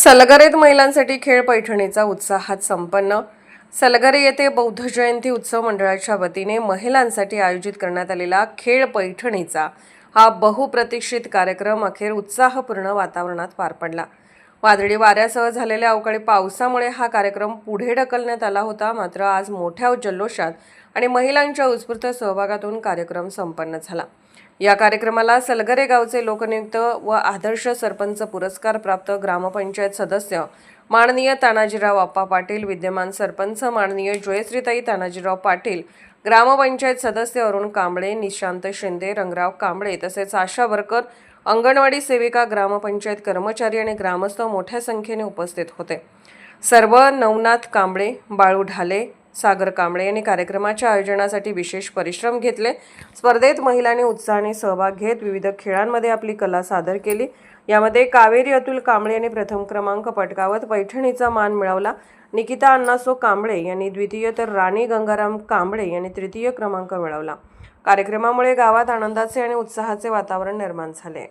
सलगरेत महिलांसाठी खेळ पैठणीचा उत्साहात संपन्न। सलगरे येथे बौद्ध जयंती उत्सव मंडळाच्या वतीने महिलांसाठी आयोजित करण्यात आलेला खेळ पैठणीचा हा बहुप्रतीक्षित कार्यक्रम अखेर उत्साहपूर्ण वातावरणात पार पडला। वादळी वाऱ्यासह झालेल्या अवकाळी पावसामुळे हा कार्यक्रम पुढे ढकलण्यात आला होता। मात्र आज मोठ्या जल्लोषात आणि महिलांच्या उत्स्फूर्त सहभागातून कार्यक्रम संपन्न झाला। या कार्यक्रमाला सलगरे गावचे लोकनियुक्त व आदर्श सरपंच पुरस्कार प्राप्त ग्रामपंचायत सदस्य माननीय तानाजीराव आप्पा पाटील, विद्यमान सरपंच माननीय जयश्रीताई तानाजीराव पाटील, ग्रामपंचायत सदस्य अरुण कांबळे, निशांत शिंदे, रंगराव कांबळे तसेच आशा वर्कर, अंगणवाडी सेविका, ग्रामपंचायत कर्मचारी आणि ग्रामस्थ मोठ्या संख्येने उपस्थित होते। सर्व नवनाथ कांबळे, बाळू ढाले, सागर कांबळे यांनी कार्यक्रमाच्या आयोजनासाठी विशेष परिश्रम घेतले। स्पर्धेत महिलांनी उत्साहाने सहभाग घेत विविध खेळांमध्ये आपली कला सादर केली। यामध्ये कावेरी अतुल कांबळे यांनी प्रथम क्रमांक पटकावत पैठणीचा मान मिळवला। निकिता अण्णासो कांबळे यांनी द्वितीय तर राणी गंगाराम कांबळे यांनी तृतीय क्रमांक मिळवला। कार्यक्रमामुळे गावात आनंदाचे आणि उत्साहाचे वातावरण निर्माण झाले।